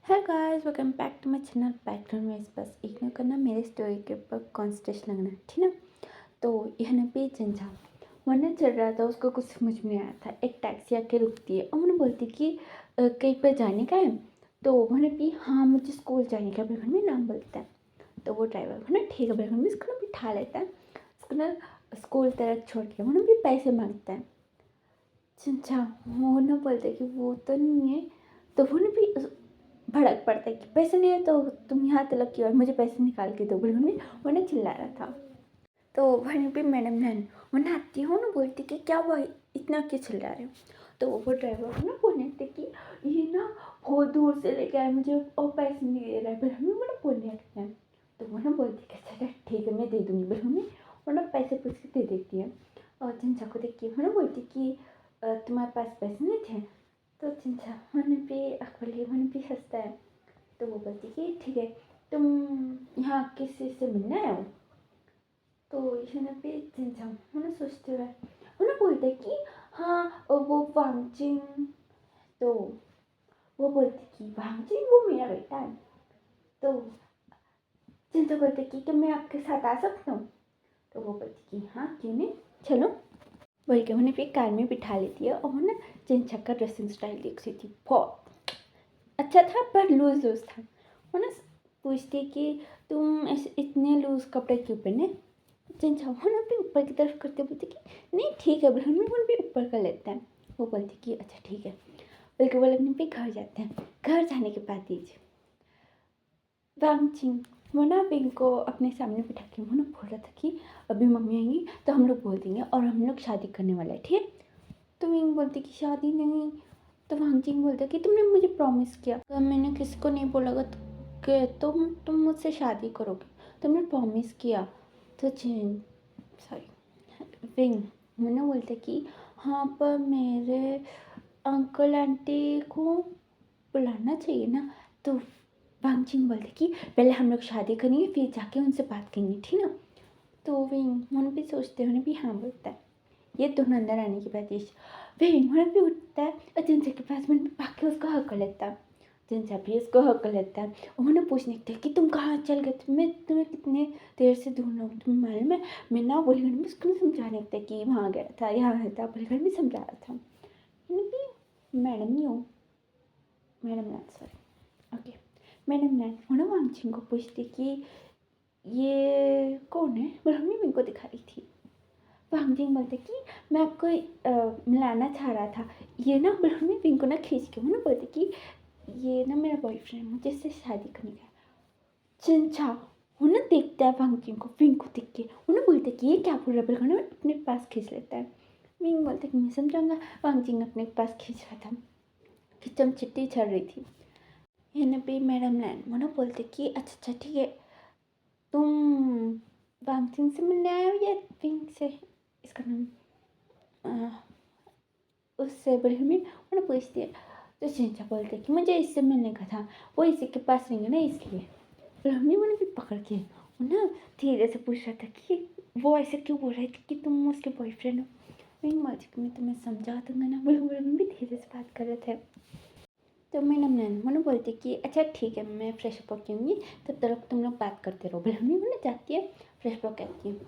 Hello guys, welcome back to my channel background में बस एक ना करना मेरे स्टोरी के ऊपर कॉन्सेंट्रेशन लगना है, ठीक ना। तो यह ना पे चंचा वरना चल रहा था, उसको कुछ समझ में नहीं आया था। एक टैक्सी आके रुकती है और मैंने बोलती कि कहीं पर जाने का है। तो मैंने भी हाँ मुझे स्कूल जाने का घर में नाम बोलता है। तो वो ड्राइवर को ना ठीक है घर में इसको ना बिठा लेता है, उसको ना स्कूल तरफ छोड़ के मैंने भी पैसे मांगता है। चंचा वो ना बोलते कि वो तो नहीं है। तो वो ना भी भड़क पड़ता है कि पैसे नहीं है तो तुम यहाँ तलब की और मुझे पैसे निकाल के दो, बोले वो ना चिल्ला रहा था। तो वहीं पे मैडम नैन वो नाती हो ना बोलती कि क्या हुआ इतना क्यों चिल्ला रहे हो। तो वो ड्राइवर को ना बोलने थे कि ये ना बहुत दूर से लेके आए मुझे और पैसे नहीं दे रहा है, फिर हमें मतलब बोलने लगते हैं। तो वो ना बोलती कि अच्छा ठीक है मैं दे दूँगी, फिर हमें वो ना पैसे पूछ के दे देती है। और चंचा को देख के वो ना बोलती कि तुम्हारे पास पैसे नहीं थे। तो चंचा मैंने भी अकबली मैंने भी हंसता है। तो वो बोलती कि ठीक है तुम यहाँ किसी से मिलने आए हो। तो यहाँ पे चंचा मैंने सोचते हुए उन्हें बोलते कि हाँ वो वांगचिंग। तो वो बोलती कि वांगचिंग वो मेरा बेटा है। तो चंचा बोलते कि क्या मैं आपके साथ आ सकता हूँ। तो वो बोलती कि हाँ क्यों नहीं, चलो। बोल के उन्हें फिर कार में बिठा लेती है और ना चंचा का ड्रेसिंग स्टाइल देख सी थी, बहुत अच्छा था पर लूज लूज था। वो ना पूछती कि तुम ऐसे इतने लूज कपड़े क्यों पहने। चंचा वो ना भी ऊपर की तरफ करते बोलती कि नहीं ठीक है ब्रह्म वो भी ऊपर कर लेते हैं। वो बोलती कि अच्छा ठीक है। बल्कि वो अपने पे घर जाते हैं। घर जाने के बाद दीजिए वांगचिंग वो ना विंग को अपने सामने बिठा के वो ना बोल रहा था कि अभी मम्मी आएंगी तो हम लोग बोल देंगे और हम लोग शादी करने वाला है, ठीक है। तो विंग बोलती कि शादी नहीं। तो वांगचिंग बोलता कि तुमने मुझे प्रॉमिस किया, तो मैंने किसी को नहीं बोला कि तुम मुझसे शादी करोगे, तुमने प्रॉमिस किया। तो चेन सॉरी विंग मैंने बोलते कि हाँ पर मेरे अंकल आंटी को बुलाना चाहिए ना। तो वांगचिंग बोलते कि पहले हम लोग शादी करेंगे फिर जाके उनसे बात करेंगे, ठीक ना। तो विंग मन भी सोचते हैं भी हाँ बोलता है। ये दोनों अंदर आने के बाद विंग मन भी उठता है और जिनसे के पास मन भी भाग के उसको हक कर लेता है। जिनसे भी उसको हक कर लेता है उन्होंने पूछने लगता है कि तुम कहाँ चल गए थे, मैं तुम्हें कितने देर से ढूंढ रहा हूँ, तुम्हें मालूम है। मैं ना बोली घर में उसको समझाने लगता है कि वहाँ गया था यहाँ था, बोली घर में समझा रहा था। भी मैडम नहीं हो मैडम नाथ सॉरी ओके मैडम नाथ होना वांगचिंग को पूछती कि ये कौन है, बोला हमने मेरे को दिखाई थी। वांगचिंग बोलते कि मैं आपको मिलाना चाह रहा था। ये ना बोला हमने पिंक को ना खींच के वो ना बोलते कि ये ना मेरा बॉयफ्रेंड है, मुझे इससे शादी करनी है। चिंचा वो ना देखता है वांगचिंग को, पिंक को देख के वो ना बोलते कि ये क्या बोल रहा है, बोलकर ना अपने पास खींच लेता है। विंग बोलते कि मैं समझाऊंगा। वांगचिंग अपने पास खींच रहा था, खिचम चिट्टी चल रही थी। यहाँ पे मैडम लैन वो ना बोलते कि अच्छा अच्छा ठीक है तुम वांगचिंग से मिलने आए हो या विंग से, इसका नाम उससे बड़ी में वो ना पूछती है। तो चिंचा बोलते कि मुझे इससे मिलने का था, वो इसी के पास रहेंगे ना इसलिए। फिर हमने मैंने भी पकड़ के वो ना धीरे से पूछ रहा था कि वो ऐसे क्यों बोल रहे थे कि तुम उसके बॉयफ्रेंड हो। विंग माजिक में तुम्हें समझा दूंगा ना, बोले भी धीरे से बात कर रहे थे। तो मैडम नैन मैंने बोलती कि अच्छा ठीक है मैं फ्रेश अप होके आऊँगी, तब तक तुम लोग बात करते रहो। बोले हमने ना जाती है फ्रेश अप कहती हूँ।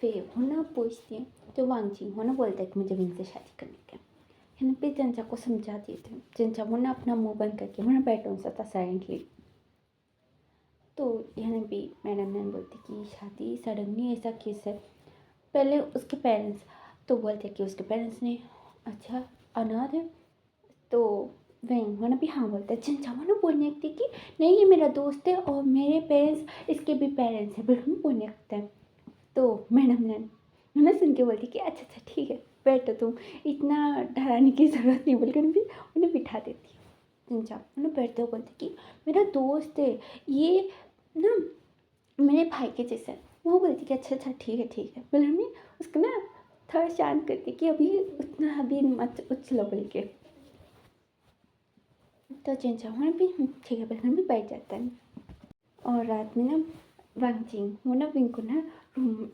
फिर वो ना पूछती है तो वांगचिंग वो ना बोलता है कि मुझे विंग से शादी करने का। यहाँ पे चंचा को समझा दिए थे। चंचा वो ना अपना मुँह बंद करके वो ना बैठा सा था साइलेंटली। तो यहाँ भी मैडम नैन बोलती कि शादी सडनली ऐसा केस है, पहले उसके पेरेंट्स तो बोलते कि उसके पेरेंट्स ने अच्छा अनाथ है। तो वहीं वरना भी हाँ बोलता है। चंचा वो बोलने लगती कि नहीं ये मेरा दोस्त है और मेरे पेरेंट्स इसके भी पेरेंट्स हैं, बिल्कुल बोलने लगता है। तो मैडम ने सुन के बोलती कि अच्छा अच्छा ठीक है बैठो तुम, इतना डराने की ज़रूरत नहीं, बोलकर भी उन्हें बिठा देती है। चंचा उन्हें बैठते हुए बोलती कि मेरा दोस्त है ये ना मेरे भाई के जैसा है। वो बोलती कि अच्छा अच्छा ठीक है बोले हमने उसको ना थोड़ा शांत करती कि अभी उतना अभी मत उछलो बोल के। तो चंचा वहाँ भी ठीक है बोले भी बैठ जाता है। और रात में ना वांगचिंग वो ना विंग को ना रूम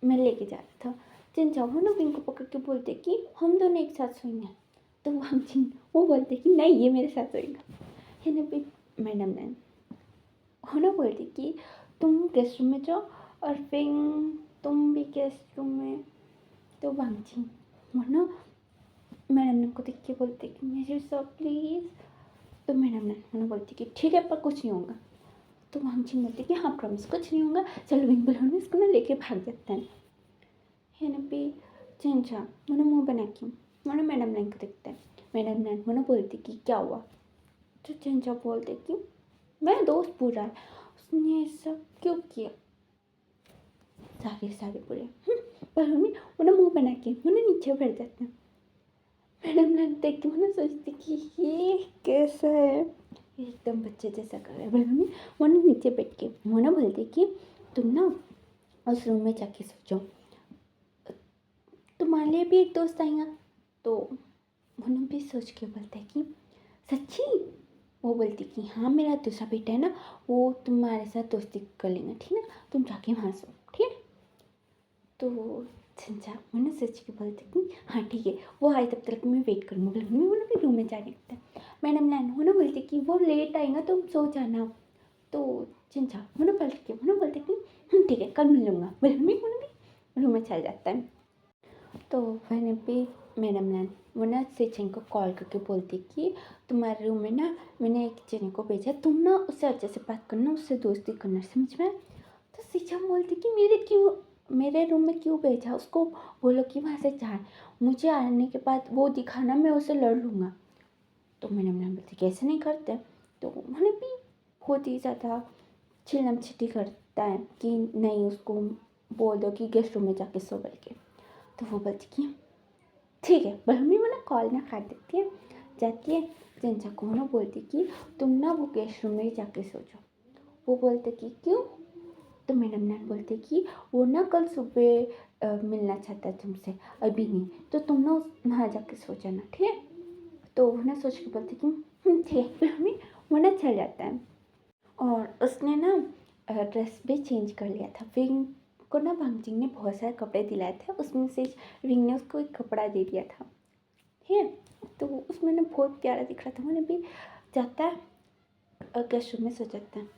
में लेके जा रहा था। चंचा वो ना विंग को पकड़ के बोलते कि हम दोनों एक साथ सोएंगे। तो वांगचिंग वो बोलते कि नहीं ये मेरे साथ सोएगा। है ना भी मैडम ने होना बोलती कि तुम गेस्ट रूम में जाओ और फिर तुम भी गेस्ट रूम में। तो वांगची वरना मैडम ने को देख के बोलते कि मेरे सब प्लीज़। तो मैडम ने वरना बोलती कि ठीक है पर कुछ नहीं होगा। तो वांगची बोलती कि हाँ प्रॉमिस कुछ नहीं होगा, चलो विंग बलून में इसको ना लेके भाग जाते हैं। है ना भी चेंजा मैंने मुँह बना के मैंने मैडम ने को देखते हैं। मैडम ने मैंने बोलती कि क्या हुआ। तो चेंजा बोलते कि मेरा दोस्त पूरा है, उसने सब क्यों किया। सारे पूरे पर हमें उन्हें मुँह बना के मैंने नीचे बैठ जाते हैं। मैडम ने देख के मैंने सोचती कि ये कैसा है, एकदम बच्चे जैसा कर रहा है। बोले मैंने नीचे बैठ के मैंने बोलती कि तुम ना उस रूम में जाके सोचो तुम्हारे लिए भी एक दोस्त आएगा। तो उन्होंने भी सोच के बोलता है कि सच्ची। वो बोलती कि हाँ मेरा दूसरा बेटा है ना, वो तुम्हारे साथ दोस्ती कर लेंगे, ठीक है, तुम जाके वहाँ सो, ठीक है। तो संजा मैंने सोच के बोलती कि हाँ ठीक है, वो आए तब तक मैं वेट करूँगी। बोले वो भी रूम में जाने लगता है। मैडम लैन वो ना बोलती कि वो लेट आएगा तुम सो जाना। तो चिंचा मैंने पलट के मैंने बोलती कि ठीक है कल मिल लूँगा। बोले भी रूम में चल जाता है। तो मैंने भी मैडम ने वो ना सेचन को कॉल करके बोलती कि तुम्हारे रूम में ना मैंने एक जने को भेजा, तुम ना उससे अच्छे से बात करना, उससे दोस्ती करना, समझ में। तो सेचन बोलती कि मेरे रूम में क्यों भेजा, उसको बोलो कि वहाँ से जाए, मुझे आने के बाद वो दिखाना, मैं उससे लड़ लूँगा। तो मैडम ने बोलती कि ऐसे नहीं करते। तो मैंने भी बहुत ही ज़्यादा चिल्लम छिटी करता है कि नहीं उसको बोल दो कि गेस्ट रूम में जाके सो बोल के। तो वो बोलती कि ठीक है, बलमी वो ना कॉल ना काट देती है, जाती है जिनसा को ना बोलती कि तुम ना वो गेस्ट रूम में जाके सो जाओ। वो बोलते कि क्यों। तो मैडम ने बोलते कि वो ना कल सुबह मिलना चाहता है तुमसे, अभी नहीं, तो तुम ना वहाँ जाके सो जाना, ठीक है। तो वो ना सोच के बोलते कि ठीक है, फिर हमें वो ना चल जाता है। और उसने ना ड्रेस भी चेंज कर लिया था। विंग को ना वांगजिंग ने बहुत सारे कपड़े दिलाए थे, उसमें से विंग ने उसको एक कपड़ा दे दिया था, ठीक है। तो उसमें ना बहुत प्यारा दिख रहा था। मैंने भी जाता है गेस्ट रूम में सो जाता है।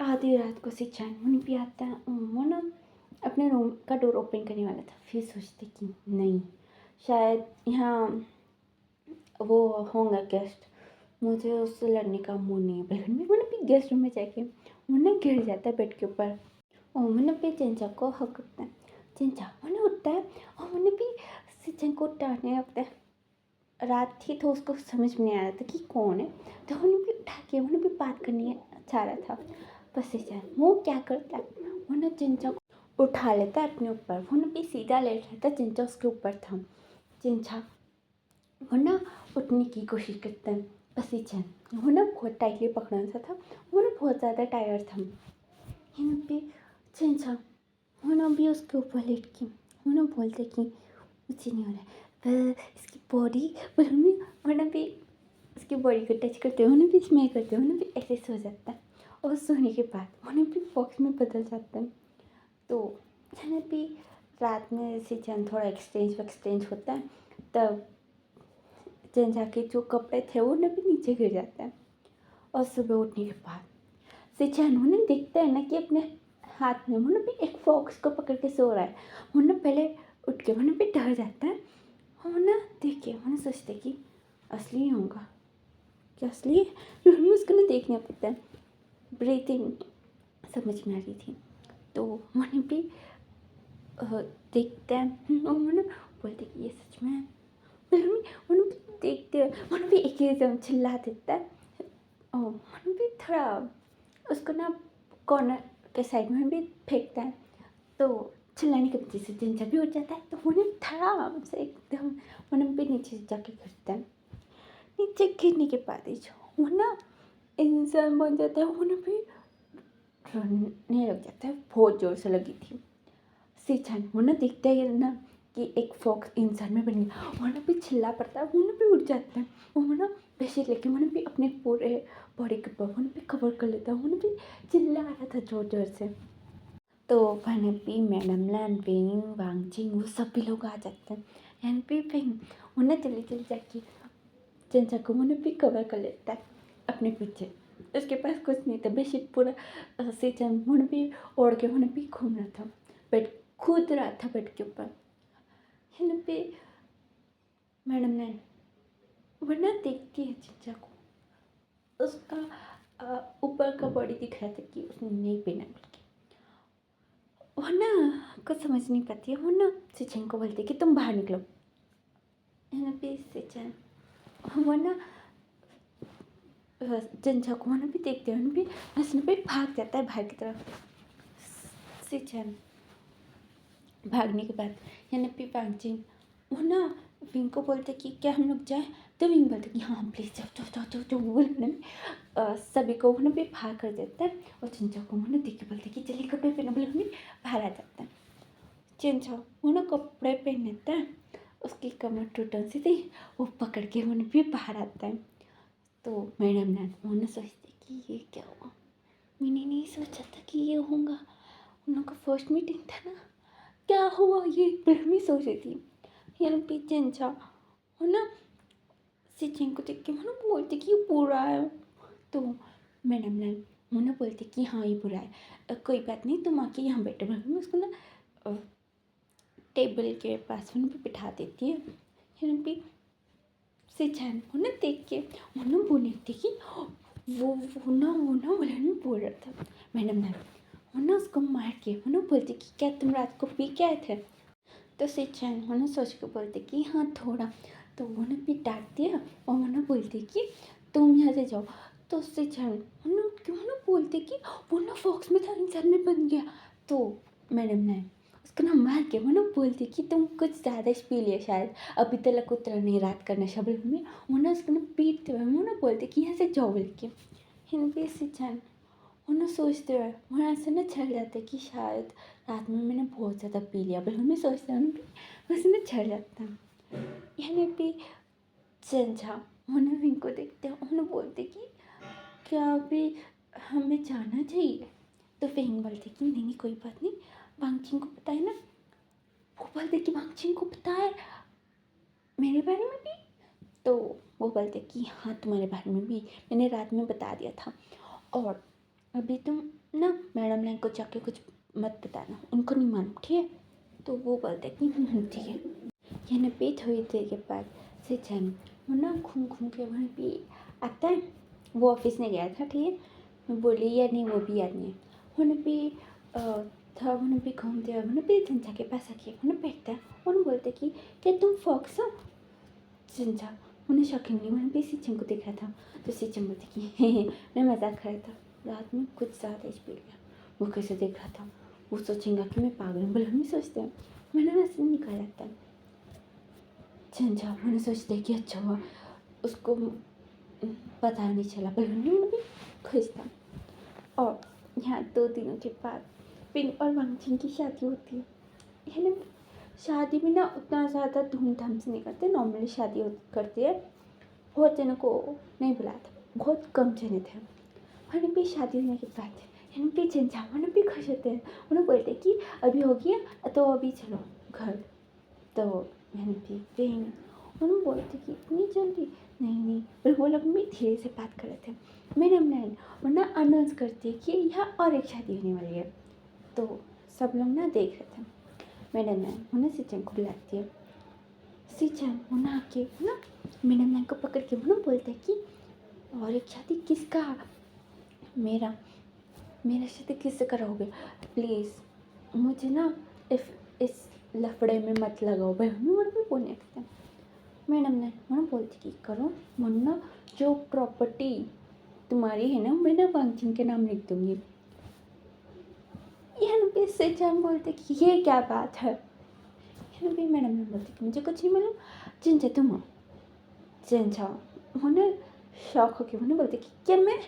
आधी रात को सिंचान मैंने भी आता है, वो ना अपने रूम का डोर ओपन करने वाला था, फिर सोचते कि नहीं शायद यहाँ वो होंगे गेस्ट, मुझे उससे लड़ने का मूड नहीं है। बल्कि मैंने भी गेस्ट रूम में जाके मैंने गिर जाता है बेड के ऊपर। और मैंने भी चिंचा को हक करता है। चिंचा मैंने उठता है और मैंने भी सिंचन को डांटने लगता है। रात थी तो उसको समझ में नहीं आ रहा था कि कौन है। तो उन्हें भी उठा के उन्हें भी बात करनी चाह रहा था। बस सिंचन वो क्या करता है, वो ना चिंचा को उठा लेता है अपने ऊपर, वो ना भी सीधा लेट रहता है, चिंचा उसके ऊपर था। चिंचा वो ना उठने की कोशिश करता है, बस सिंचन वो ना बहुत टाइटली पकड़ा सा था, वो ना बहुत ज़्यादा टायर्ड था। यहाँ पे चिंचा वो ना भी उसके ऊपर लेट के वो ना बोलते कि मुझे नहीं हो रहा है, इसकी बॉडी बोलूँगी वरना भी उसकी बॉडी को टच करते हो ना भी स्मेल करते हो ना भी ऐसे सो जाता है। और सोने के बाद वो भी फॉक्स में बदल जाता है। तो है भी रात में से चंद थोड़ा एक्सचेंज होता है, तब चेंज आके जो कपड़े थे वो भी नीचे गिर जाता है। और सुबह उठने के बाद से चैन उन्हें दिखता है ना कि अपने हाथ में मुन्ना भी एक फॉक्स को पकड़ के सो रहा है। मुन्ना पहले उठ के मुन्ना भी डर जाता है और मुन्ना देख के मुन्ना सोचते कि असली ही होगा क्या, असली है। मुन्ना उसको ना देखना पड़ता है, ब्रीथिंग समझ में आ रही थी। तो मुन्ना भी देखते हैं और मुन्ना बोलते कि ये सच में है। मुन्ना भी देखते हैं, मुन्ना भी एक ही दम चिल्ला देता है। और मुन्ना भी थोड़ा उसको ना कॉर्नर के साइड में भी फेंकता है। तो चिल्लाने की वजह से जिंजा भी उठ जाता है। तो उन्हें धड़ाम से एकदम उन्हें भी नीचे जाके गिरता है। नीचे गिरने के बाद ही जो वो ना इंसान बन जाता है, उन्हें भी रोने लग जाता है, बहुत ज़ोर से लगी थी। सीचन वो ना दिखता है ना कि एक फॉक्स इंसान में बन गया, वो ना भी चिल्ला पड़ता है, वो ना भी उठ जाता है। वो ना बेडशीट लेके वो भी अपने पूरे बॉडी के ऊपर वो भी कवर कर लेता है, वो भी चिल्ला रहा था जोर जोर से। तो वहाँ भी मैडम लैन पिंग वांगजिंग वो सभी लोग आ जाते हैं। एन पी पिंग उन्हें जल्दी जल्दी जाके चिंचा को उन्हें भी कवर कर लेता है अपने पीछे। उसके पास कुछ नहीं था, बेडशीट पूरा सिचन वहाँ पे ओढ़ के वहाँ पे घूम रहा था, बेड कूद रहा था बेड के ऊपर। यहाँ पे मैडम ने वरना देखती है चिंचा को, उसका ऊपर का बॉडी दिख रहा था कि उसने नहीं पहना बल्कि वरना कुछ समझ नहीं पाती है। वरना सिचन को बोलती कि तुम बाहर निकलो। यहाँ पे सिचन वरना चिंचा को वरना भी देखते हैं, भी हंसने पे भाग जाता है बाहर की तरफ। सिचन भागने के बाद यहाँ पे वांगजिन वो ना विंग को बोलते कि क्या हम लोग जाएं, तो विंग बोलते कि हाँ प्लीज़ जाओ जाओ जाओ जाओ जाओ बोलने सभी को वहाँ पे बाहर कर देता है। और चिंचा को वहाँ देख के बोलते कि चलिए कपड़े पहनो बोले हमें बाहर आ जाता है। चिंचा वो ना कपड़े पहन लेता है, उसकी कमर टूटन सी थी, वो पकड़ के वहाँ पे बाहर आता है। तो मैडम ने वो ना सोचती कि ये क्या हुआ, मैंने नहीं सोचा था कि ये होगा, उन लोग का फर्स्ट मीटिंग था ना, क्या हुआ ये ब्रह्मी सोच रही थी। यहाँ पे चिंचा हो ना सिचन को देख के वो ना बोलते कि ये बुरा है। तो मैडम ने वो ना बोलते कि हाँ ये बुरा है, कोई बात नहीं तुम आके यहाँ बैठो। ब्रह्मी उसको ना टेबल के पास में बिठा देती है। यहाँ पे सिचन वो ना देख के वो ना बोलने थी कि वो मैडम बोल रहा था। मैडम ने वो ना उसको मार के वो ना बोलती कि क्या तुम रात को पी के आए थे। तो सिचन वो ना सोच के बोलते कि हाँ थोड़ा। तो वो ना भी डांट दिया और वो ना बोलती कि तुम यहाँ से जाओ। तो सिचन वो ना क्यों ना बोलते कि वो ना फॉक्स में था इंसान में बन गया। तो मैडम ने उसको ना मार के वो ना बोलती कि तुम कुछ ज़्यादा पी लिया शायद, अभी तक उतरा नहीं रात का नशा बोल में। वो ना उसको ना पीटते हुए वो ना बोलते कि यहाँ से जाओ बोल के। हिंदी सिचन वो ना सोचते हुए वहाँ से ना छड़ जाते कि शायद रात में मैंने बहुत ज़्यादा पी लिया, पर हमें सोचते हैं वैसे ना छड़ जाता है। यहाँ पे चिंचा उन्हें विंग को देखते हैं, उन्हें बोलते कि क्या अभी हमें जाना चाहिए। तो विंग बोलते कि नहीं नहीं कोई बात नहीं, वांगजिन को पता है ना। वो बोलते कि वांगजिन को पता है मेरे बारे में भी। तो वो बोलते कि हाँ तुम्हारे बारे में भी मैंने रात में बता दिया था, और अभी तुम ना मैडम ने को जाके कुछ मत बताना, उनको नहीं मालूम ठीक है। तो वो बोलते कि ठीक है। यहाँ पे थोड़ी देर के बाद सिचन वो ना घूम घूम के वहाँ पे आता है। वो ऑफिस में गया था ठीक है, मैं बोली या नहीं वो भी याद नहीं है। वहाँ पे था वहाँ पे घूमते हुए वहाँ पे चिंचा के पास आके वहाँ बैठता है। उन्हें बोलते कि क्या तुम फॉक्स हो। चिंचा उन्हें शौकीनली वहाँ पे सिचन को देख रहा था। तो सिचन बोलते कि मैं मजाक कर रहा था, रात में कुछ ज़्यादा स्पीड गया। वो कैसे देख रहा था, वो सोचेंगे कि मैं पागल हूँ, बोले हम नहीं सोचते हैं, मैंने वैसे निकाल आता है। चिंचा मैंने सोचते कि अच्छा हुआ उसको पता नहीं चला, बोले मैं भी खुश था। और यहाँ 2 दिनों के बाद पिंक और वांगजिन की शादी होती है। यानी शादी भी ना उतना ज़्यादा धूमधाम से नहीं करते, नॉर्मली शादी करती है। बहुत जनों को नहीं बुलाया था, बहुत कम जने थे। वहाँ पे शादी होने के बाद यहाँ पे चिंचा वहाँ पे खुश होते हैं, उन्हें बोलते हैं कि अभी हो गया तो अभी चलो घर। तो यहाँ पे पिंक उन्होंने बोलते कि इतनी जल्दी नहीं नहीं, पर वो लोग भी धीरे से बात कर रहे थे। मैडम नैन वरना अनाउंस करती है कि यहाँ और एक शादी होने वाली है। तो सब लोग ना देख रहे थे। मैडम नैन उन्हें सिचन को बुलाती है। सिचन उन्हें आके ना मैडम नैन को पकड़ के उन्हें बोलते हैं कि और एक शादी किसका, मेरा शादी किससे कराओगे प्लीज़, मुझे ना इस लफड़े में मत लगाओ भाई, हमें भी बोलने लगते हैं। मैडम ने मैडम बोलती कि करो वरना जो प्रॉपर्टी तुम्हारी है ना मैं ना वांगजिन के नाम लिख दूँगी। यहाँ पे सिचन बोलते कि ये क्या बात है। यहाँ पे मैडम ने बोलती कि मुझे कुछ नहीं मालूम, चिंचा तुम हो। चिंचा उन्हें शौक हो गया, उन्हें बोलते कि क्या मैं।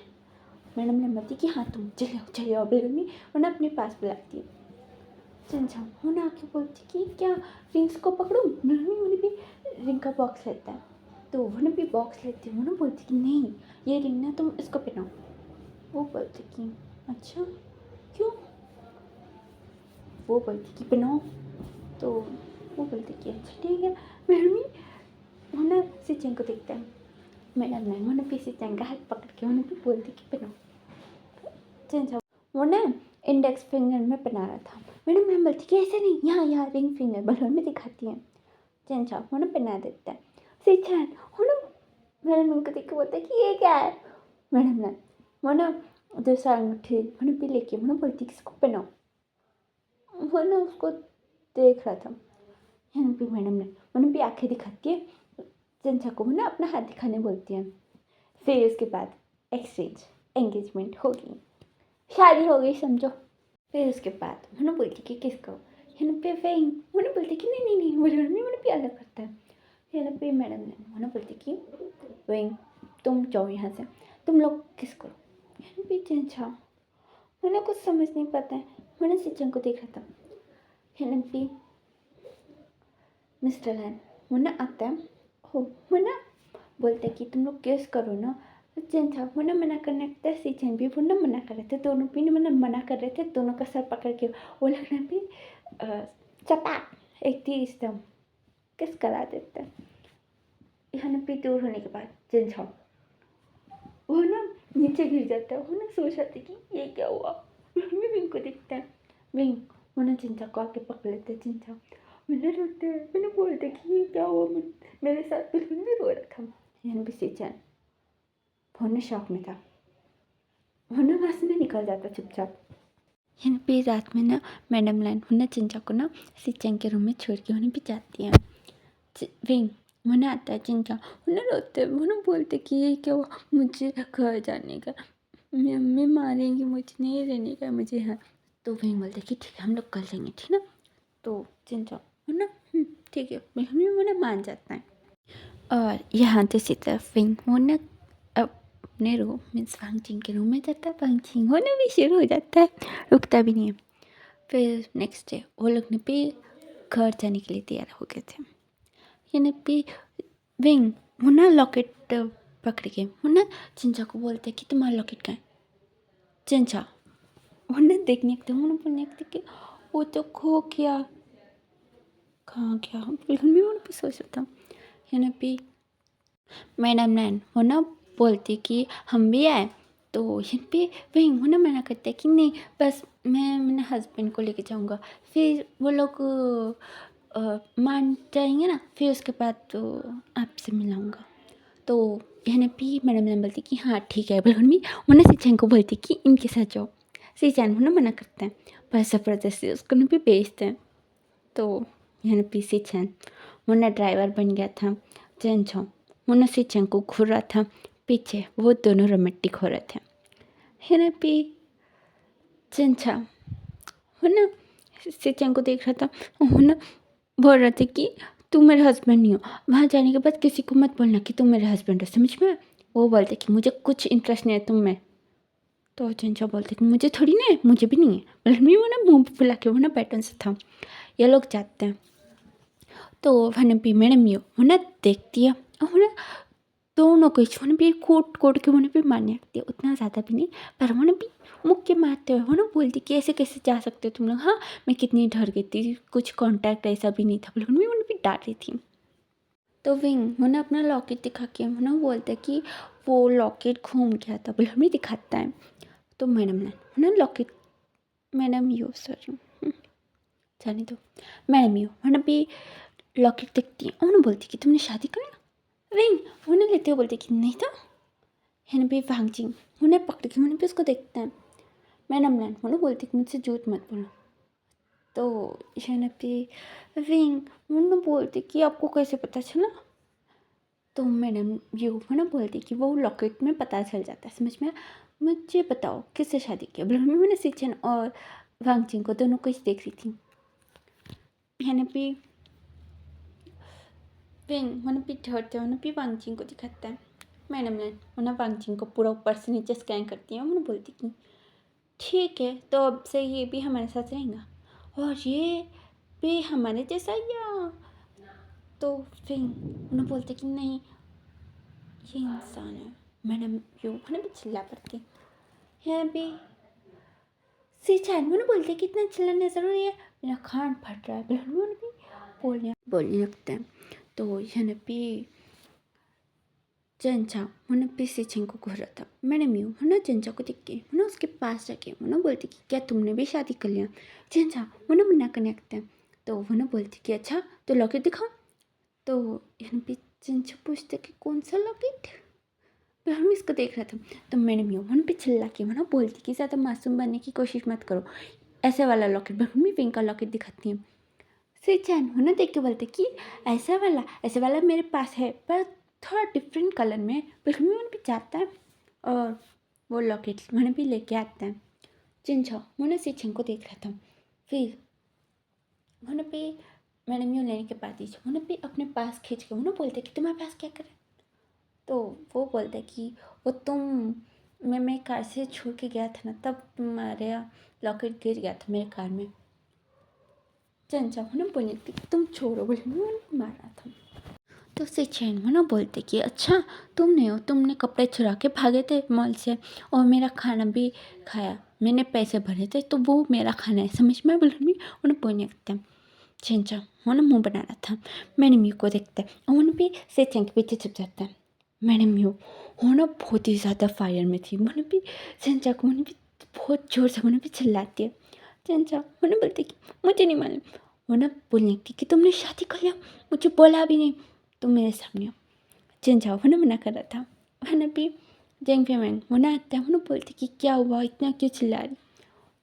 मैडम ने बोलती कि हाँ तुम चले आओ बोले मम्मी, उन्हें अपने पास बुलाती है। चिंचा उन्हें आके बोलती कि क्या रिंग्स को पकड़ूँ। मम्मी उन्हें भी रिंग का बॉक्स लेता है। तो उन्हें भी बॉक्स लेती है, उन्हें बोलती कि नहीं ये रिंग ना तुम इसको पहनाओ। वो बोलती कि अच्छा क्यों। वो बोलती कि पहनाओ। तो वो बोलती कि अच्छा ठीक है। मम्मी उन्हें सिचन को देखता है। मैडम ने मैंने पीछे चंगा हाथ पकड़ के उन्हें भी बोलती कि पहनाओ चंचा। वो ना इंडेक्स फिंगर में पहना रहा था। मैडम बोलती कि ऐसे नहीं, यहाँ रिंग फिंगर बलून में दिखाती है। चंचा वो ना पहना देता है। सिचन वो ना मैडम उनको देख के बोलता है कि ये क्या है। मैडम ने वो ना दूसरा अंगूठी मैंने भी लेके मैंने बोलती किसको पहनाओ। वो ना उसको देख रहा था। यहाँ पे मैडम ने मैंने भी आंखें दिखाती है। चंचा को वो ना अपना हाथ दिखाने बोलती है। फिर उसके बाद एक्सचेंज एंगेजमेंट हो गई, शादी हो गई समझो। फिर उसके बाद मैंने बोलती कि किसको, यहाँ पे फेंग। मैंने बोलती कि नहीं नहीं नहीं बोले मैंने भी अलग करता है। यहाँ पे मैडम ने मैंने बोलती कि वेंग तुम जाओ यहाँ से, तुम लोग किसको। यहाँ पे चंचा मैंने कुछ समझ नहीं पाता है। मैंने सिचन को देखा था। यहाँ पे मिस्टर लैन वो ना आता है। हो वो ना बोलते कि तुम लोग केस करो ना। चंचा वो ना मना करने लगता है। सिचन भी वो ना मना कर रहे थे, दोनों भी मना कर रहे थे। दोनों का सर पकड़ के वो लगना भी चपाक एक थी एकदम किस करा देता है। यहाँ पे दूर होने के बाद चंचा वो ना नीचे गिर जाता है। वो ना सोच रहा था कि ये क्या हुआ। मैं विंग को देखता है। विंग वो ना चिंचा को आके पकड़ लेते हैं। चिंचा मैंने रोते हैं। मैंने बोलते कि ये क्या हुआ, मेरे साथ बिल्कुल भी रो रहा था। यहाँ भी सिचन वो ना शौक में था। वो ना वहाँ से ना निकल जाता चुपचाप। यहाँ पे रात में ना मैडम लैन वो ना चिंचा को ना सिचन के रूम में छोड़ के उन्हें भी जाती है। विंग वो ना आता है। चिंचा वो ना रोते वो ना बोलते कि ये क्या हुआ, मुझे घर जाने का, मम्मी मारेंगी मुझे, नहीं रहने का मुझे यहाँ। तो विंग बोलते कि ठीक है हम लोग कर लेंगे ठीक ना। तो चिंचा वो ना ठीक है मम्मी वो ना मान जाता है। और यहाँ दूसरी तरफ विंग वो ना अपने रूम मीन्स वांगचिंग के रूम में जाता है। वांगचिंग होना भी शुरू हो जाता है, रुकता भी नहीं है। फिर नेक्स्ट डे वो लोग ने भी घर जाने के लिए तैयार हो गए थे। यानी भी विंग वो ना लॉकेट पकड़ के वो ना चिंचा को बोलते कि तुम्हारा लॉकेट कहाँ है। चिंचा वो ना देखने के वो ना बोलने के कि वो तो खो गया, कहाँ गया बिल्कुल भी वो भी सोच रहा था। यानी भी मैडम नैन वो ना बोलती कि हम भी आए। तो यहाँ पे विंग वो ना मना करते हैं कि नहीं बस मैं मेरे हस्बैंड को लेके जाऊँगा। फिर वो लोग मान जाएंगे ना, फिर उसके बाद तो आपसे मिलाऊंगा। तो यहाँ पे मैडम ने बोलती कि हाँ ठीक है। बिल्कुल भी वो ना सिचन को बोलती कि इनके साथ जाओ। सिचन वो ना मना करते हैं पर ज़बरदस्ती उसको ना भी भेजते हैं। तो यहाँ पे सिचन वो ना ड्राइवर बन गया था। चेंचो वो ना सिचन को घूर रहा था पीछे, वो दोनों रोमांटिक हो रहे थे। यहाँ पे चेंचा वो ना सिचन को देख रहा था। वो ना बोल रहा था कि तुम मेरे हस्बैंड नहीं हो, वहाँ जाने के बाद किसी को मत बोलना कि तुम मेरे हस्बैंड हो, समझ में। वो बोलते कि मुझे कुछ इंटरेस्ट नहीं है तुम में। तो चंचा बोलते कि मुझे थोड़ी ना है, मुझे भी नहीं है। बल्कि वो ना मुँह फुला के वो ना पैटर्न से था। ये लोग जाते हैं तो वहाँ भी मैडम ये वो ना देखती है और ना दोनों को वो भी कोट कोट के वो भी मारने लगती है। उतना ज़्यादा भी नहीं पर वो भी मुक्के मारते हुए वो ना बोलती कि ऐसे कैसे जा सकते हो तुम लोग। हाँ मैं कितनी डर गई थी, कुछ कांटेक्ट ऐसा भी नहीं था। बिल्कुल वो भी डांट रही थी। तो विंग वो ना अपना लॉकेट दिखा के वो ना बोलता है कि वो लॉकेट घूम गया था। बिल्कुल भी दिखाता है। तो मैडम ने वो ना लॉकेट मैडम यू सॉरी जाने दो। मैडम यू वो ना भी लॉकेट देखती है और ना बोलती कि तुमने शादी करना। विंग वो ना लेते हुए बोलते कि नहीं तो। है भी वांगचिंग उन्हें पकड़ के उन्हें भी उसको देखते हैं। मैडम लैन वो ना बोलती कि मुझसे झूठ मत बोलो। तो है पे विंग वो ना बोलती कि आपको कैसे पता चला। तो मैडम यू वो ना बोलती कि वो लॉकेट में पता चल जाता है, समझ में। मुझे बताओ किससे शादी किया। बोले मैंने सिचन और वांगचिंग को दोनों को ही देख रही थी। है पे विंग वो ना भी ठहरते वो ना भी वांगचिंग को दिखाता है। मैडम ने वो ना वांगचिंग को पूरा ऊपर से नीचे स्कैन करती है। मैंने बोलती कि ठीक है तो अब से ये भी हमारे साथ रहेगा और ये भी हमारे जैसा या। तो फिर उन्हें बोलते कि नहीं ये इंसान है। मैडम यू उन्हें भी चिल्ला पड़ती है भी सिचन उन्हें बोलते कि इतना चिल्लाना ज़रूरी है, मेरा खान फट रहा है। बिल्कुल भी बोलने लगते हैं। तो यहाँ पे चंचा मुन्ना पीसी को घूर रहा था। मैडम यूँ मुन्ना चंचा को देख के मुन्ना उसके पास जाके मुन्ना बोलती कि क्या तुमने भी शादी कर लिया। चंचा मुन्ना मुन्ना कनेक्ट है तो मुन्ना बोलती कि अच्छा तो लॉकेट दिखाओ। तो यहाँ पे चंचा पूछते कि कौन सा लॉकेट। फिर हम इसको देख रहा था तो मैडम यूँ मुन्ना पे चिल्ला के मुन्ना बोलती कि ज़्यादा मासूम बनने की कोशिश मत करो, ऐसे वाला लॉकेट मम्मी पिंक का लॉकेट दिखाती है। चैन मुन्ना देख के बोलते कि ऐसा वाला मेरे पास है पर थोड़ा डिफरेंट कलर में, पर मुन्ना भी चाहता है और वो लॉकेट मुन्ना भी लेके आता है। चिंचा मुन्ना से छन को देख रहा था। फिर मुन्ना पे मैडम यूँ लेने के बाद मुन्ना पे अपने पास खींच के मुन्ना बोलते कि तुम्हारे पास क्या करे। तो वो बोलते कि वो मैं कार से छोड़ के गया था ना, तब तुम्हारा लॉकेट गिर गया था मेरे कार में। चंचा मुन्ना बोलने लगती तुम छोड़ो, बोले मुन्ना मार रहा था। तो उससे चैन मुन्ना बोलते कि अच्छा तुमने तुमने कपड़े चुरा के भागे थे मॉल से और मेरा खाना भी खाया, मैंने पैसे भरे थे तो वो मेरा खाना है, समझ में। बोल उन्हें बोलने लगता है। चंचा मुन्ना मुँह बना रहा था। मैडम यू को देखता है और उन्हें भी से चैन के पीछे छुप जाता है। मैडम यू होना बहुत ही ज़्यादा फायर में थी। मुन्ना भी चंचा को मुन्ना भी बहुत ज़ोर से मुन्ना भी चिल्लाती है। चंचा मुन्ना बोलती कि मुझे नहीं मालूम। मुन्ना बोलने लगती कि तुमने शादी कर लिया, मुझे बोला भी नहीं, तुम मेरे सामने हो। चंचा मुन्ना मना कर रहा था। मुन्ना भी जंग पे मैंग मुन्ना आता है। मुन्ना बोलती कि क्या हुआ, इतना क्यों चिल्ला रही।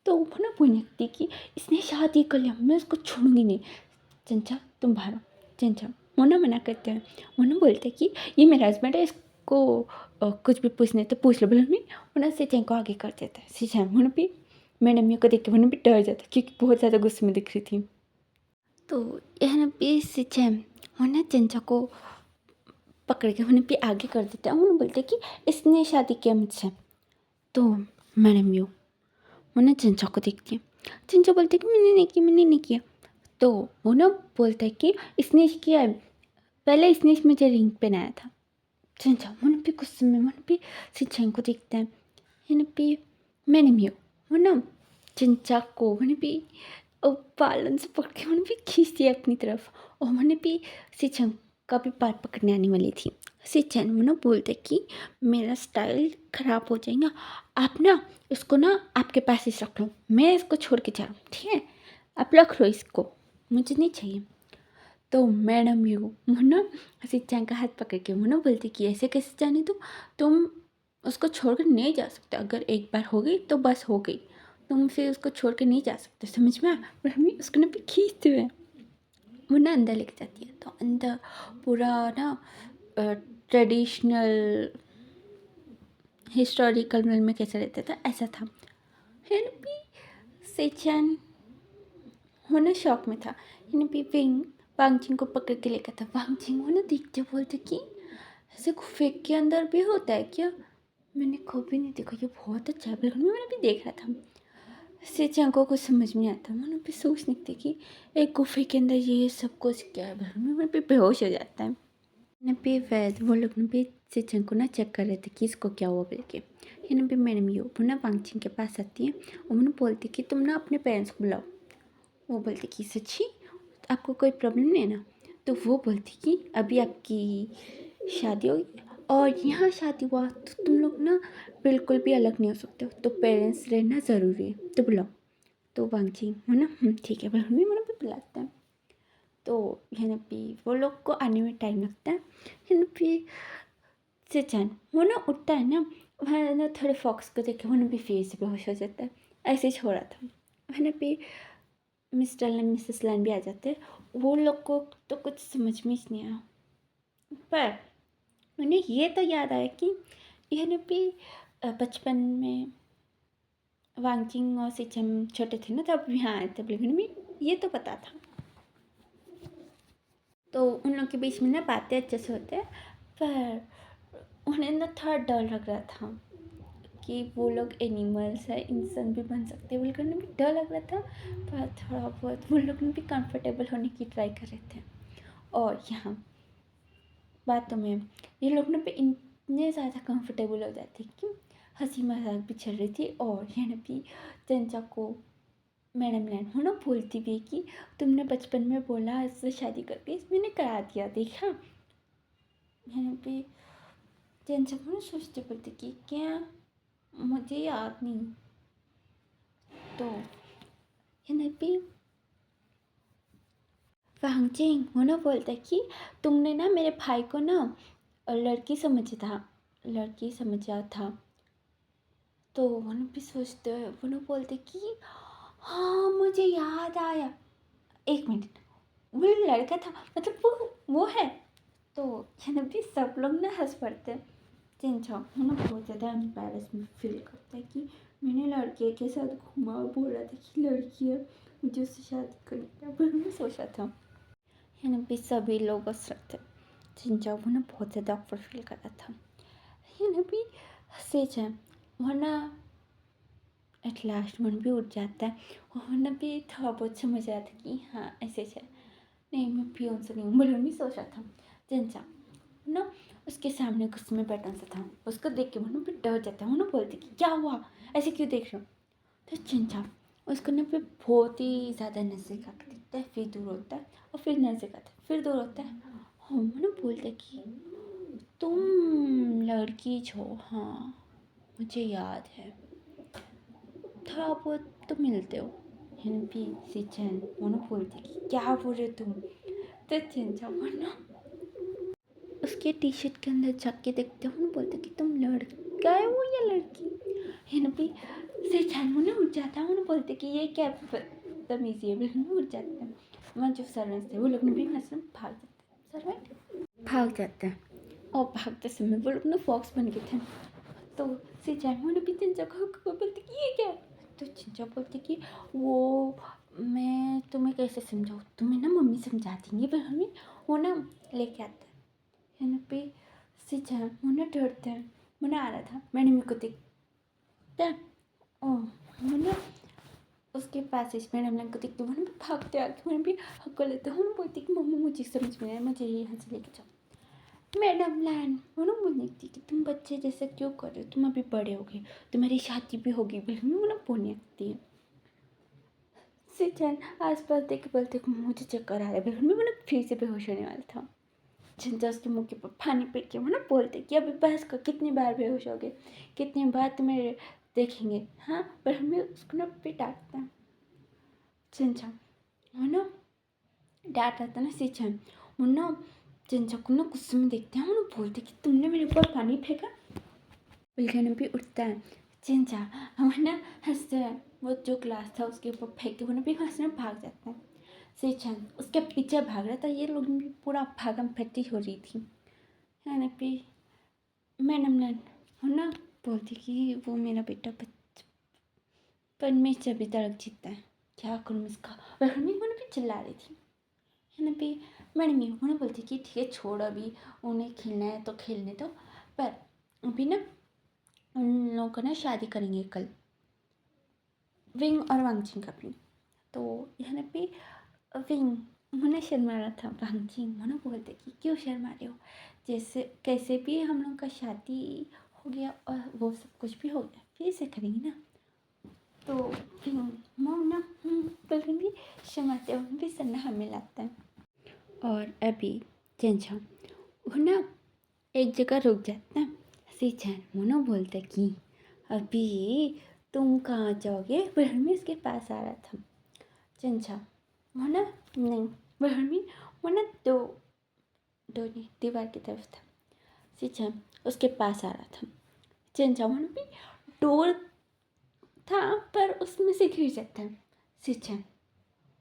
तो मुन्ना बोलने लगती कि इसने शादी कर लिया, मैं उसको छोड़ूंगी नहीं। चंचा तुम बाहर हो। चंचा मुन्ना मना करते हैं। मुन्ना बोलते कि ये मेरा हस्बैंड है, इसको कुछ भी पूछने तो पूछ लो। बोले मुन्ना से चैन को आगे कर देता है। सीधा मुन्ना भी मैडम को देख के मुन्ना भी डर जाता क्योंकि बहुत ज़्यादा गुस्से में दिख रही थी। तो यह भी से चैन मुन्ना चंचा को पकड़ के उन्हें भी आगे कर देता है। उन्हें बोलते कि इसने शादी किया मुझसे। तो मैडम यू उन्हें चंचा को देखती है। चंचा बोलते कि मैंने नहीं किया। तो वो ना बोलता है कि इसने किया है, पहले इसने मुझे रिंग पहनाया था। चंचा उन्हें भी गुस्से में उन्हें भी सिंचाई को देखता है। इन्हें भी मैडम यू वो ना चंचा को उन्हें भी बालन से पकड़ के उन्हें भी खींचती है अपनी तरफ और उन्हें भी सिंचाई का भी पार पकड़ने आने वाली थी। सिंचन मुन्ना बोलते कि मेरा स्टाइल ख़राब हो जाएगा, आप ना इसको ना आपके पास ही रख लो, मैं इसको छोड़ के जा रहा हूँ, ठीक है, आप रख लो इसको, मुझे नहीं चाहिए। तो मैडम यू मुन्ना सिंचन का हाथ पकड़ के मुन्ना बोलती कि ऐसे कैसे जाने तुम उसको छोड़कर नहीं जा सकते, अगर एक बार हो गई तो बस हो गई, तुम फिर उसको छोड़ कर नहीं जा सकते, समझ में। और हमें उसको ना भी खींचते हुए मुन्ना अंदर लेके जाती है। तो अंदर पूरा ना ट्रेडिशनल हिस्टोरिकल में कैसा रहता था ऐसा था। फिर भी सेचन होना शौक में था। भी वांगचिंग को पकड़ के लेकर था। वांगचिंग होना देखते बोलते कि ऐसे गुफे के अंदर भी होता है क्या, मैंने कभी नहीं देखा, ये बहुत अच्छा है। बिल्कुल मैंने भी देख रहा था। सेचन को कुछ समझ में आता, मैंने भी सोच निकलती कि एक गुफे के अंदर ये सब कुछ क्या है। बिल्कुल मैं भी बेहोश हो जाता है। पे वैद वो लोग भी सिचन को ना चेक कर रहे थे कि इसको क्या हुआ बोल के। भी मैडम यू वो ना वांगचिंग के पास आती है और उन्हें बोलती कि तुम ना अपने पेरेंट्स को बुलाओ। वो बोलती कि सच्ची आपको कोई प्रॉब्लम नहीं है ना। तो वो बोलती कि अभी आपकी शादी हुई और यहाँ शादी हुआ तो तुम लोग ना बिल्कुल भी अलग नहीं हो सकते हो, तो पेरेंट्स रहना ज़रूरी है, तो बुलाओ। तो वांगचिंग है ना ठीक है, बोलो मैंने भी बुलाता है। तो यहाँ पे वो लोग को आने में टाइम लगता है। यहाँ पे सिचन वो ना उठता है ना, वहाँ ना थोड़े फॉक्स को देखे वो भी फिर से बेहोश हो जाता है, ऐसे ही छोड़ा था। वहाँ पे मिस्टर लैन मिसेस लैन भी आ जाते हैं। वो लोग को तो कुछ समझ में ही नहीं आया, पर उन्हें ये तो याद आया कि यहाँ पे बचपन में वांगचिंग और सिचन छोटे थे ना तब यहाँ आए थे, लेकिन में ये तो पता था। तो उन लोग के बीच में ना बातें अच्छे से होते हैं, पर उन्हें ना थोड़ा डर लग रहा था कि वो लोग एनिमल्स है, इंसान भी बन सकते हैं, बोलकर भी डर लग रहा था। पर थोड़ा बहुत वो लोग भी कंफर्टेबल होने की ट्राई कर रहे थे। और यहाँ बातों में ये लोग ना पे इतने ज़्यादा कंफर्टेबल हो जाते कि हंसी मजाक भी चल रही थी। और यहाँ भी चंचा को मैडम लैन हो ना बोलती भी कि तुमने बचपन में बोला इससे शादी करके मैंने करा दिया, देखा। यहाँ पे चिंचा मैंने सोचते पड़ती कि क्या मुझे याद नहीं। तो यहाँ पे वांगजिंग वो ना बोलता कि तुमने ना मेरे भाई को ना लड़की समझा था। तो वो ना भी सोचते वो ना बोलते कि हाँ मुझे याद आया, एक मिनट, वो लड़का था मतलब वो है। तो ये ना भी सब लोग ना हंस पड़ते हैं। चिंचा वो ना बहुत ज़्यादा एम्बैरेसमेंट फील करता है कि मैंने लड़के के साथ घूमा और बोल रहा था कि लड़की है मुझे उससे शादी करनी है, पर मैंने सोचा था। है ना भी सभी लोग हंस रहे थे। चिंचा वो ना बहुत ज़्यादा ऑकवर्ड फील कर रहा था। है ना भी सच है, वरना एट लास्ट मन भी उठ जाता है और ना भी थोड़ा बहुत समझ आता है कि हाँ ऐसे है, नहीं मैं पियोन से नहीं हूँ। मेरे भी सोचा था चिंचा ना उसके सामने गुस्से में बैठा सा था, उसको देख के मनु भी डर जाता है। वो ना बोलती कि क्या हुआ, ऐसे क्यों देख रहे हो। तो चिंचा उसको ना फिर बहुत ही ज़्यादा नज़दीक आकर दिखता है, फिर दूर होता है और फिर नज़दीक आता है, फिर दूर होता है। हाँ मनु बोलता है कि तुम लड़की छो, हाँ मुझे याद है, थोड़ा बहुत तो मिलते हो। हिन भी सी चैन वो ना बोलती कि क्या बोल रहे हो तुम। तो चिंचा वो ना उसके टी शर्ट के अंदर झाँक के देखते हो ना बोलते कि तुम लड़का है वो या लड़की। हिन भी से छानू ना उठ जाता है, उन्हें बोलते कि ये क्या तमीज़ी है, बिल्कुल भी उठ जाते हैं। वहाँ जो सर्वेंट्स थे वो लोग भी वहाँ से भाग जाते हैं, सर्वेंट भाग जाते हैं और भागते समय वो लोग ना फॉक्स बन गए थे। तो से छानू ने भी चिंचा को बोलते कि ये क्या है। तो चिंचा बोलते कि वो मैं तुम्हें कैसे समझाऊँ, तुम्हें ना मम्मी समझा देंगी, पर हमें वो ना लेके आता है। यहाँ पे सिचा मुन्ना डरते हैं, मुन्ना आ रहा था, मैंने मेरे को देखता है ओह मुन्ना उसके पास इस मैडम लाइन को देखते मैंने भी भागते आके मैंने भी हक लेते हूँ, बोलती कि मम्मी मुझे समझ में आया, मुझे यहाँ से लेके जाओ। मैडम लाइन वो ना बोलने लगती कि तुम बच्चे जैसे क्यों कर रहे हो, तुम अभी बड़े हो गए, तुम्हारी शादी भी होगी, बिल्कुल वो ना बोलने लगती है। सिचन आस पास देख के बोलते मुझे चक्कर आ रहा है, बिल्कुल मैं फिर से बेहोश होने वाला था। चिंता उसके मुँह के ऊपर पानी पीट के वो ना बोलते कि अभी बहस कर कितनी बार बेहोश हो गए, कितनी बार तुम्हें देखेंगे, हाँ पर हमें उसको ना पे डांटता है। चिंचा वो ना डांट आता ना सिंचन वो ना चिंचा को ना गुस्से में देखते हैं, वो ना बोलते कि तुमने मेरे ऊपर पानी फेंका। बिल्कुल भी उठता है चिंचा, हम ना हंसते हैं, वो जो ग्लास था उसके ऊपर फेंक के वो ना भी हंसने भाग जाता है। सिंचन उसके पीछे भाग रहा था, ये लोग भी पूरा भागम फट्टी हो रही थी। है ना भी मैडम ने हो ना बोलती कि वो मेरा बेटा बचपन में से अभी तक जीता है, क्या करूँ इसका। और हमें वो ना भी चिल्ला रही थी। है ना भी मैडम ये उन्हें बोलती कि ठीक है छोड़, अभी उन्हें खेलना है तो खेलने दो, पर अभी ना उन लोगों को ना शादी करेंगे कल, विंग और वांगचिंग का भी। तो यहाँ पे विंग मुझे शर्मा रहा था, वांगचिंग मुझे बोलते कि क्यों शर्मा रहे हो, जैसे कैसे भी हम लोग का शादी हो गया और वो सब कुछ भी हो गया, फिर से करेंगे ना। तो विंग मोम ना बिल्कुल भी शर्माते हुए भी सन्ना हमें लगता है। और अभी चंचा वो ना एक जगह रुक जाता है। सिचन मोनो बोलता कि अभी तुम कहाँ जाओगे, बहरमी उसके पास आ रहा था। चंचा वो ना नहीं, बहरमी वो ना दो दो नहीं दीवार की तरफ था। सिचन उसके पास आ रहा था। चंचा वो भी डोर था पर उसमें से गिर जाता है। सिचन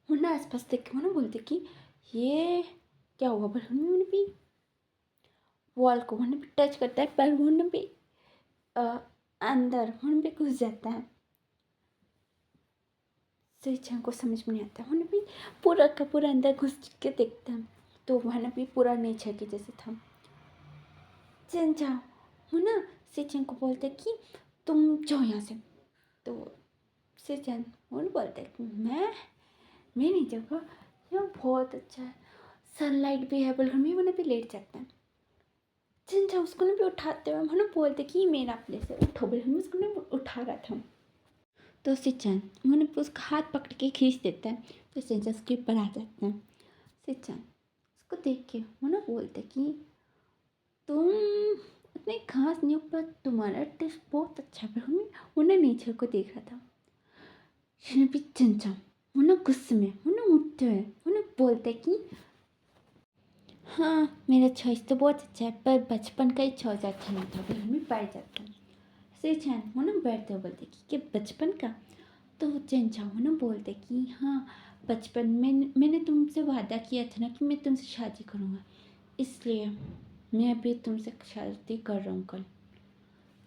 वो ना आसपास देख के वो ना बोलते कि ये क्या हुआ, बहरमी भी वॉल को वहाँ भी टच करता है, पर वहाँ भी अंदर वहाँ भी घुस जाता है। सिंचन को समझ में नहीं आता, वहाँ भी पूरा का पूरा अंदर घुस के देखता है, तो वहाँ भी पूरा नेचर के जैसे था। चिंचा वो ना सिंचन को बोलते कि तुम जाओ यहाँ से। तो सिंचन वो बोलते कि मैं नहीं जाऊँगा, यहाँ बहुत अच्छा है, सनलाइट भी है, बल्कि मैं वहाँ भी लेट जाता है। चिंचा उसको ना भी उठाते हुए वहाँ बोलते कि मेरा प्लेस है, उठो, बोले हम उसको ना उठा रहा था। तो सिंचन उन्होंने उसका हाथ पकड़ के खींच देता है, तो सिंचन उसके ऊपर आ जाता है। सिंचन उसको देख के वो ना बोलते कि तुम इतनी खास नहीं हो, पर तुम्हारा टेस्ट बहुत अच्छा है। पर हमें वो ना नेचर को देख रहा था। इसने भी चंचा वो ना गुस्से में वो ना उठते हुए वो ना बोलते कि हाँ मेरा चॉइस तो बहुत अच्छा है, पर बचपन का ही चॉइस अच्छा नहीं था। फिर हमें बैठ जाता है। से चैन वो ना बैठते हुए बोलते कि बचपन का। तो चंचा वो ना बोलते कि हाँ बचपन में मैंने तुमसे वादा किया था ना कि मैं तुमसे शादी करूँगा, इसलिए मैं अभी तुमसे शादी कर रहा हूँ कल।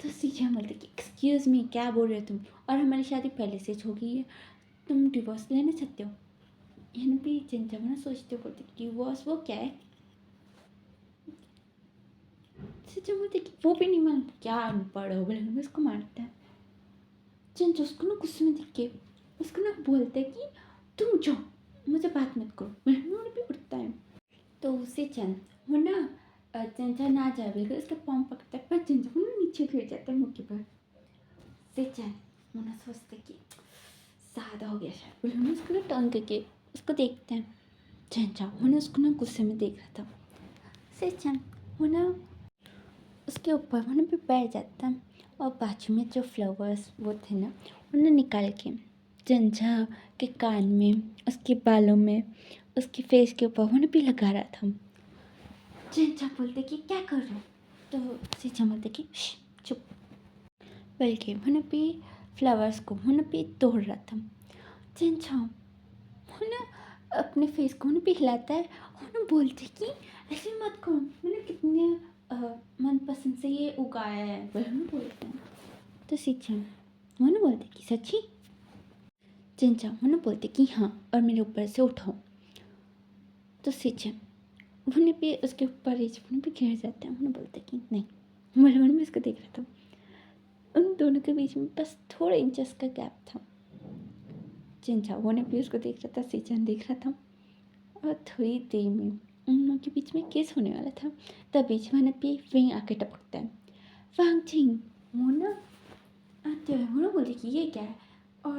तो सीछा बोलते कि एक्सक्यूज़ मी, क्या बोल रहे हो तुम, और हमारी शादी पहले से हो गई है, तुम डिवोर्स लेना चाहते हो। यहाँ पे चंचा वो ना सोचते बोलते कि डिवोर्स वो क्या है। सीछा बोलते कि वो भी नहीं मालूम, क्या अनपढ़ हो, बोले उसको मारता है। चंचा उसको ना गुस्से में देख के उसको ना बोलते कि तुम जाओ, मुझे बात मत करो, बोले भी उठता है। तो उसे चंद वो ना चंचा ना जाए बिल्कुल उसका पाँव पकड़ता है, पर चंचा वो ना नीचे गिर जाता है मुक्के पर। से चंद वो ना सोचते कि ज़्यादा हो गया शायद, बोले हम उसको ना टर्न करके उसको देखते हैं। चंचा वो ना उसको ना गुस्से में देख रहा था। से चंद वो ना उसके ऊपर वो ना भी बैठ जाता है, और बाजू में जो फ्लावर्स वो थे ना उन्हें निकाल के चंचा के कान में, उसके बालों में, उसके फेस के ऊपर वो भी लगा रहा था। चंचा बोलते कि क्या कर रहे हो, तो सीचा बोलते कि चुप, बल्कि वो भी फ्लावर्स को वो भी तोड़ रहा था। चंचा वो ना अपने फेस को भी हिलाता है और बोलते कि ऐसे मत करो, मैंने कितने मनपसंद से ये उगाया है, वह बोलते हैं। तो सीचा वो बोलते कि सच्ची। चंचा वो बोलते कि हाँ, और मेरे ऊपर से उठाओ। तो सीचा उन्हें भी उसके ऊपर भी गिर जाता है। उन्हें बोलते कि नहीं, मन में इसको देख रहा था। उन दोनों के बीच में बस थोड़े इंचेस का गैप था। चिंचा वो भी उसको देख रहा था, सीचन देख रहा था, और थोड़ी देर में उन लोगों के बीच में किस होने वाला था। तब बीच में भी विंग आके टपकता है। वांग चिंग वो ना आते हुए वो बोले कि ये क्या है, और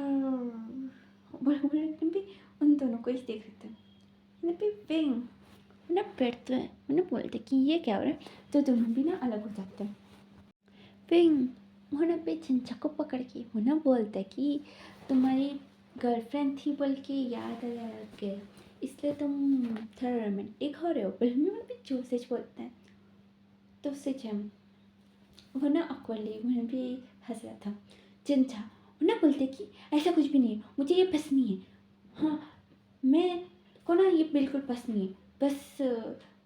बोले भी उन दोनों को ही देख रहे थे। भी विंग ना बैठते हैं, उन्हें बोलते कि ये क्या हो रहा है, तो दोनों भी ना अलग हो जाते हैं। फिर वो पे चिंचा को पकड़ के वो बोलते कि तुम्हारी गर्लफ्रेंड थी बोल के याद आ के, इसलिए तुम थोड़ा रोमांटिक हो रहे हो, बोले में भी जोर से बोलते हैं। तो उससे वो अक्वरली वो भी हंस रहा था। चिंचा वो बोलते कि ऐसा कुछ भी नहीं है, मुझे ये पसंद नहीं है। हाँ मैं को ना ये बिल्कुल पसंद नहीं है, बस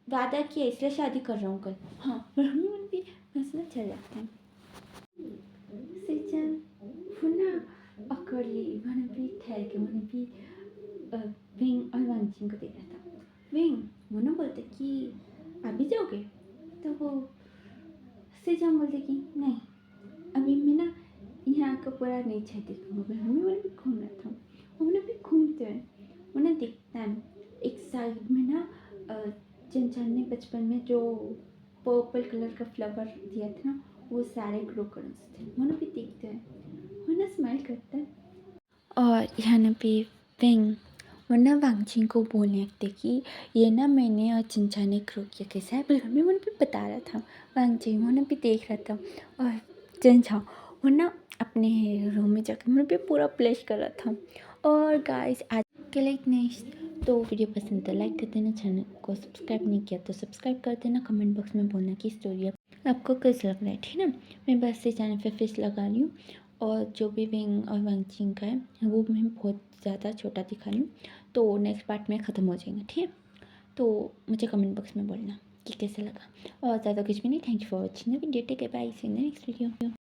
वादा किया इसलिए शादी कर रहा हूँ कल। हाँ मन भी हंसना चल जाता है। सेचन वो अकड़ली वहाँ भी ठहर के वहाँ भी विंग और वांगचिंग को देख रहा था। विंग वो बोलते कि अभी जाओगे, तो वो सेचन बोलते कि नहीं, अभी मैं ना यहाँ का पूरा नेचर देखूँगा। हमें वो भी घूमना था। वो भी घूमते हैं, वो देखता है एक साइड में ना चंचल ने बचपन में जो पर्पल कलर का फ्लावर दिया था ना, वो सारे ग्रो कलर्स थे। वो भी देखते हैं, वो स्माइल करता है। और यहाँ पे विंग वो वांगचिंग को बोलने लगते कि ये ना मैंने और चिंचा ने ग्रो किया कैसा है, बिल्कुल भी भी बता रहा था। वांगचिंग वो भी देख रहा था, और चिंचा वो अपने रूम में जाकर मैं भी पूरा प्लेस कर रहा था। और गाइस आज के लिए नेक्स्ट तो वीडियो पसंद तो लाइक कर देना, चैनल को सब्सक्राइब नहीं किया तो सब्सक्राइब कर देना, कमेंट बॉक्स में बोलना कि स्टोरी आपको कैसा लग रहा है, ठीक है। मैं बस से चैनल पे फेस लगा रही हूँ, और जो भी विंग और वांगचिंग का है वो मैं बहुत ज़्यादा छोटा दिखा रही हूँ, तो नेक्स्ट पार्ट में ख़त्म हो जाएगा, ठीक है। तो मुझे कमेंट बॉक्स में बोलना कि कैसा लगा, और ज़्यादा कुछ भी नहीं। Thank you for watching the video, take care, bye, see you in the next video.